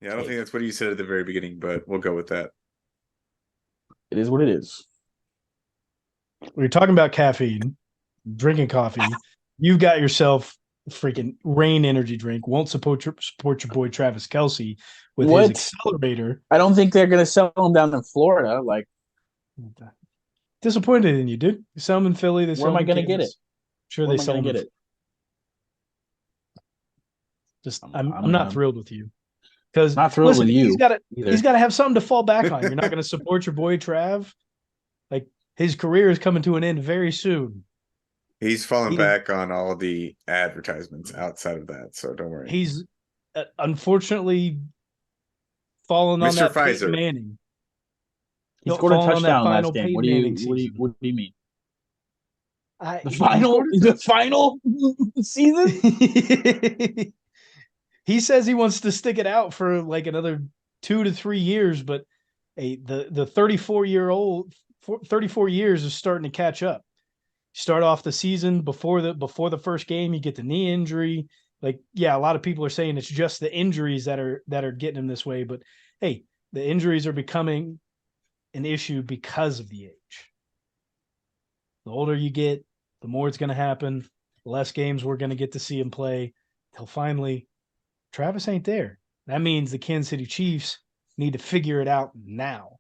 Yeah, I don't think Hey, that's what you said at the very beginning, but we'll go with that. it is what it is. We're talking about caffeine, drinking coffee. You've got yourself freaking Rain energy drink. Won't support your boy Travis Kelce with his What? accelerator. I don't think they're gonna sell them down in Florida. Like, Disappointed in you, dude. They sell them in Philly. They where sell am them I in gonna get it? Kansas. Sure, Where they am I sell gonna them in. get it? Just, I'm I'm I'm not I'm thrilled with you because not thrilled listen, with he's you got to he's either. got to have something to fall back on. You're not going to support your boy Trav. Like his career is coming to an end very soon. He's fallen He back on all the advertisements outside of that, so don't worry. he's unfortunately fallen on Mr. that Peyton Pfizer. Manning. He No, scored a falling on that touchdown final last game. Peyton Manning season. What do you mean? The He final scored the final season? it. He says he wants to stick it out for like another 2 to 3 years, but the 34 years is starting to catch up. Start off the season before the first game, you get the knee injury. Like, yeah, a lot of people are saying it's just the injuries that are getting him this way, but hey, the injuries are becoming an issue because of the age. The older you get, the more it's going to happen. The less games we're going to get to see him play. Till finally, Travis ain't there. That means the Kansas City Chiefs need to figure it out now.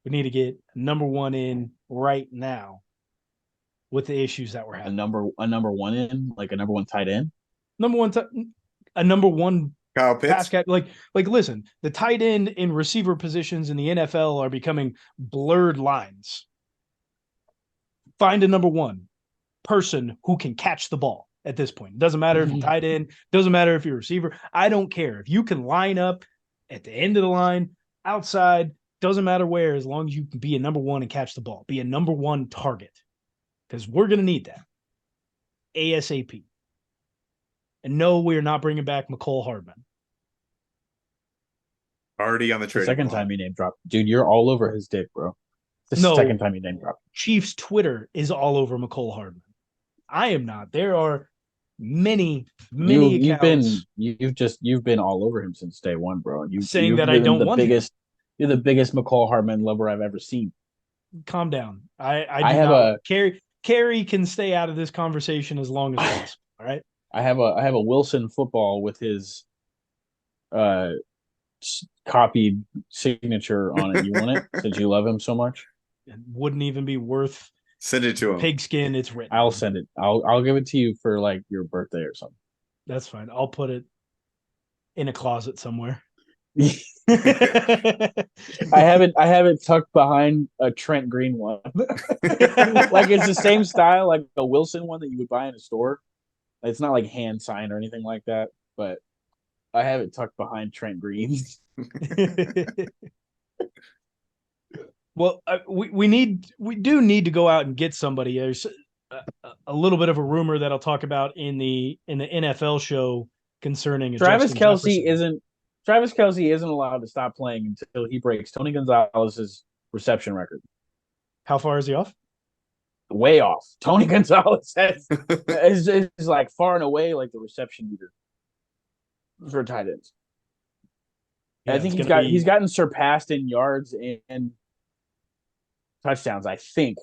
We need to get number one in right now with the issues that we're A having. number one in, like a number one tight end. Number one, a number one Kyle pass Pitts. catch. Like, listen, the tight end and receiver positions in the NFL are becoming blurred lines. Find a number one person who can catch the ball at this point. It doesn't matter if you're tight end, doesn't matter if you're a receiver. I don't care. If you can line up at the end of the line, outside, doesn't matter where, as long as you can be a number one and catch the ball, be a number one target. Because we're going to need that ASAP. And no, we're not bringing back McCole Hardman. Already on the It's the trading second block. time you name dropped. Dude, you're all over his dick, bro. This is the No, second time you name dropped. Chiefs Twitter is all over McCole Hardman. I am not. There are many accounts You've been all over him since day one, bro. saying You've that I been don't the want him. biggest you're the biggest McCall Hardman lover I've ever seen. Calm down. I I do have not. a Carrie can stay out of this conversation as long as possible. All right. I have a Wilson football with his uh copied signature on it. You want it since you love him so much? It wouldn't even be worth Send it the to him. pigskin it's written I'll on. send it. I'll give it to you for like your birthday or something. That's fine. I'll put it in a closet somewhere. I have it tucked behind a Trent Green one. Like it's the same style, like a Wilson one that you would buy in a store. It's not like hand signed or anything like that, but I have it tucked behind Trent Green. Well, we do need to go out and get somebody. There's a little bit of a rumor that I'll talk about in the NFL show concerning a Travis Justin Kelsey Jefferson. isn't Travis Kelsey isn't allowed to stop playing until he breaks Tony Gonzalez's reception record. How far is he off? Way off. Tony Gonzalez is like far and away like the reception leader for tight ends. Yeah, I think it's gonna be. he's gotten surpassed in yards and touchdowns, I think,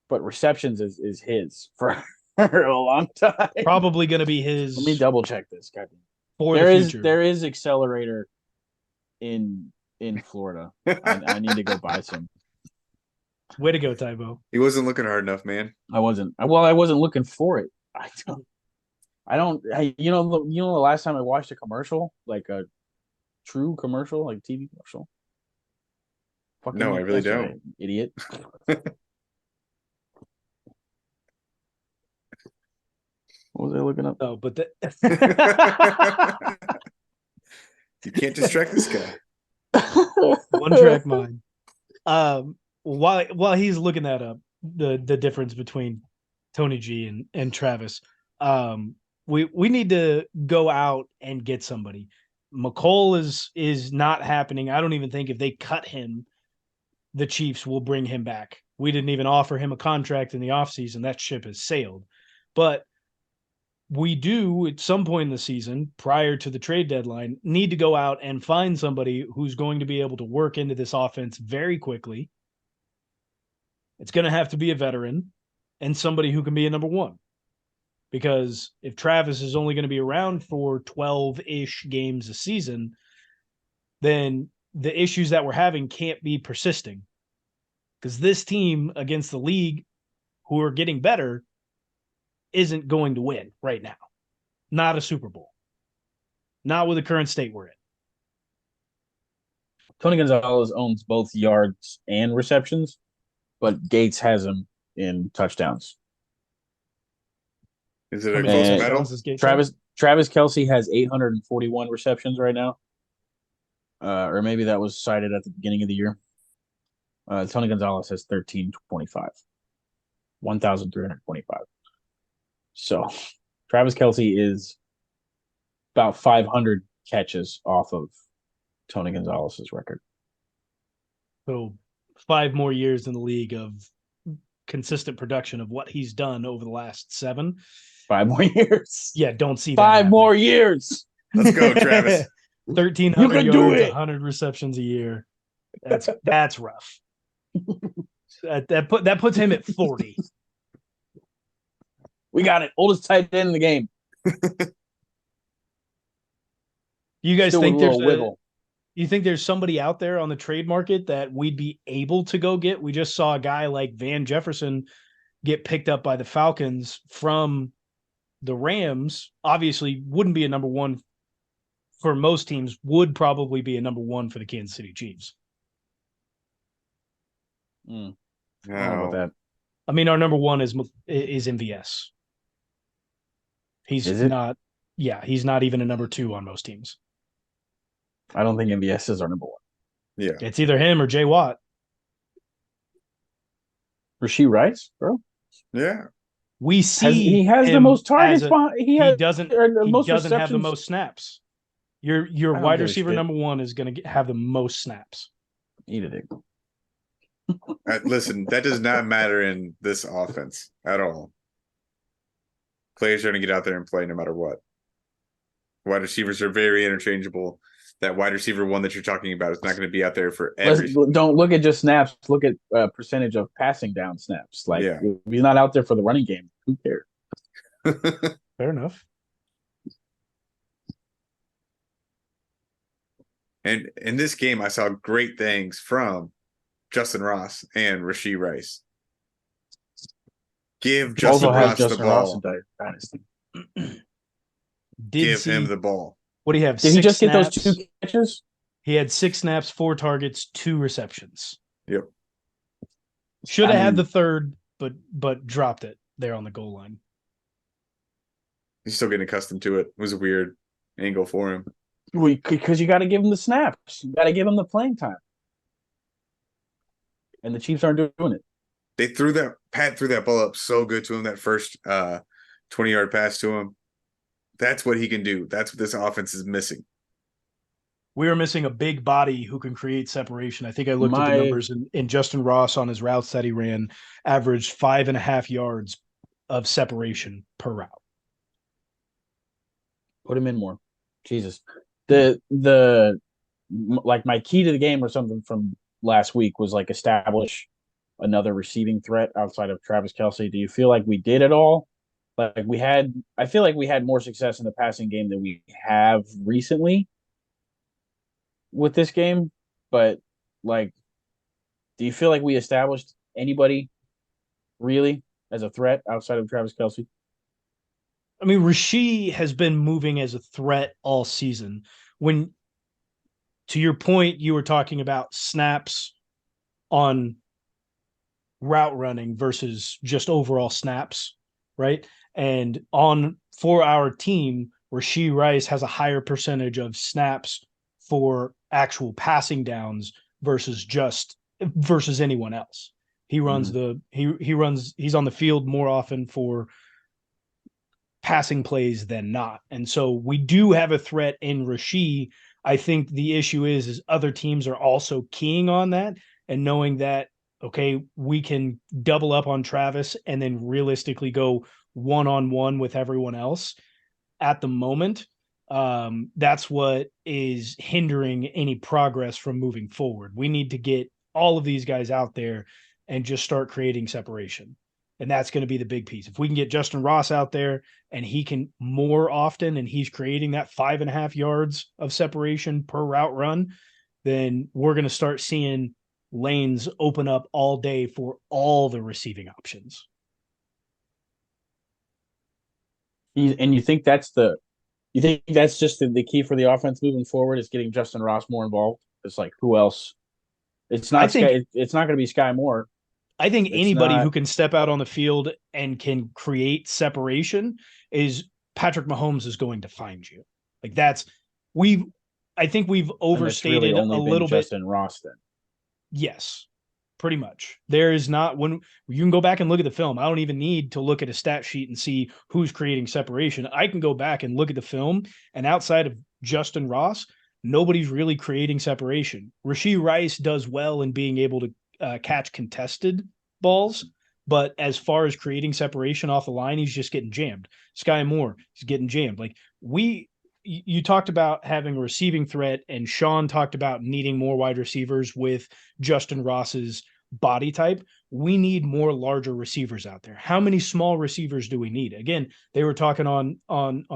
but receptions is his for, for a long time. Probably going to be Let me his double check this. God. for the future. There is accelerator in Florida. I need to go buy some. Way to go, Tybo. He wasn't looking hard enough, man. I wasn't looking for it. You know the last time I watched a commercial, like a true commercial, like TV commercial. Fucking No, I really yesterday, don't. idiot. What was I looking up? Oh, but You can't distract this guy. one track mind. While he's looking that up, the difference between Tony G and Travis, we need to go out and get somebody. McCole is not happening. I don't even think if they cut him, the Chiefs will bring him back. We didn't even offer him a contract in the offseason. That ship has sailed. But we do at some point in the season, prior to the trade deadline, need to go out and find somebody who's going to be able to work into this offense very quickly. It's going to have to be a veteran and somebody who can be a number one. Because if Travis is only going to be around for 12-ish games a season, then the issues that we're having can't be persisting. Because this team against the league, who are getting better, isn't going to win right now. Not a Super Bowl. Not with the current state we're in. Tony Gonzalez owns both yards and receptions, but Gates has him in touchdowns. Is it a How many close And battle? touchdowns does Gates have? Travis Kelce has 841 receptions right now. Or maybe that was cited at the beginning of the year. Tony Gonzalez has 1325. 1,325. So Travis Kelce is about 500 catches off of Tony Gonzalez's record. So 5 more years in the league of consistent production of what he's done over the last 7. 5 more years. Yeah, don't see that. 5 more years. Let's go, Travis. 1,300 You can yards, do it. 100 receptions a year. That's rough. That puts him at 40. We got it. Oldest tight end in the game. You guys Still think with a there's little wiggle. you think there's somebody out there on the trade market that we'd be able to go get? We just saw a guy like Van Jefferson get picked up by the Falcons from the Rams. Obviously, wouldn't be a number one for most teams, would probably be a number one for the Kansas City Chiefs. I don't know No. about that. I mean, our number one is MVS. He's Is it? not. Yeah, he's not even a number 2 on most teams. I don't think MVS is our number 1. Yeah. It's either him or Jay Watt. Rasheed Rice, bro. Yeah. We see He has the him most targets. as He he has doesn't. or the He most doesn't have the receptions. most snaps. Your I don't wide give a receiver shit. number 1 is going to have the most snaps. Eat it. Listen, that does not matter in this offense at all. Players are going to get out there and play no matter what. Wide receivers are very interchangeable. That wide receiver one that you're talking about is not going to be out there for every. Don't look at just snaps. Look at percentage of passing down snaps. Like, Yeah. if he's not out there for the running game, who cares? Fair enough. And in this game, I saw great things from Justin Ross and Rasheed Rice. Give Justin Also has Ross the Justin Ross in ball. Dynasty. Give him the ball. What do you have? Did he 6 just get those snaps? 2 catches? He had 6 snaps, 4 targets, 2 receptions. Yep. Should have I had mean- the third, but dropped it there on the goal line. He's still getting accustomed to it. It was a weird angle for him. Because you got to give him the snaps. You got to give him the playing time. And the Chiefs aren't doing it. Pat threw that ball up so good to him, that first 20-yard pass to him. That's what he can do. That's what this offense is missing. We were missing a big body who can create separation. I think I looked at the numbers, and Justin Ross on his routes that he ran averaged 5.5 yards of separation per route. Put him in more. Jesus. Like my key to the game or something from last week was like establish another receiving threat outside of Travis Kelce. Do you feel like we did it all? Like I feel like we had more success in the passing game than we have recently with this game. But like, do you feel like we established anybody really as a threat outside of Travis Kelce? I mean, Rasheed has been moving as a threat all season. When, to your point, you were talking about snaps on route running versus just overall snaps, right? And for our team, Rasheed Rice has a higher percentage of snaps for actual passing downs versus anyone else. He runs he's on the field more often for passing plays than not. And so we do have a threat in Rasheed. I think the issue is other teams are also keying on that and knowing that, okay, we can double up on Travis and then realistically go one-on-one with everyone else. at the moment, that's what is hindering any progress from moving forward. We need to get all of these guys out there and just start creating separation. And that's going to be the big piece. If we can get Justin Ross out there and he can more often, and he's creating that 5.5 yards of separation per route run, then we're going to start seeing lanes open up all day for all the receiving options. And you think that's just the key for the offense moving forward is getting Justin Ross more involved? It's like, who else? It's not it's not going to be Sky Moore. I think It's anybody not- who can step out on the field and can create separation is Patrick Mahomes is going to find you. Like I think we've and it's overstated really only a been little bit. Justin Ross then. Yes, pretty much. There is not, when you can go back and look at the film. I don't even need to look at a stat sheet and see who's creating separation. I can go back and look at the film, and outside of Justin Ross, nobody's really creating separation. Rashee Rice does well in being able to catch contested balls, but as far as creating separation off the line, he's just getting jammed. Sky Moore, he's getting jammed. Like you talked about having a receiving threat, and Sean talked about needing more wide receivers with Justin Ross's body type. We need more larger receivers out there. How many small receivers do we need? Again, they were talking on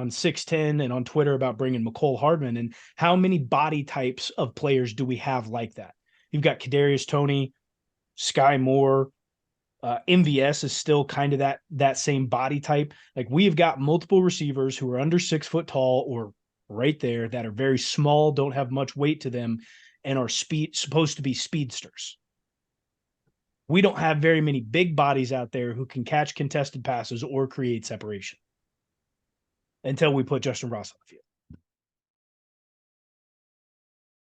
610 and on Twitter about bringing McCole Hardman, and how many body types of players do we have like that? You've got Kadarius Toney, Sky Moore, MVS is still kind of that same body type. Like, we've got multiple receivers who are under 6 foot tall or right there that are very small, don't have much weight to them, and are supposed to be speedsters. We don't have very many big bodies out there who can catch contested passes or create separation until we put Justin Ross on the field.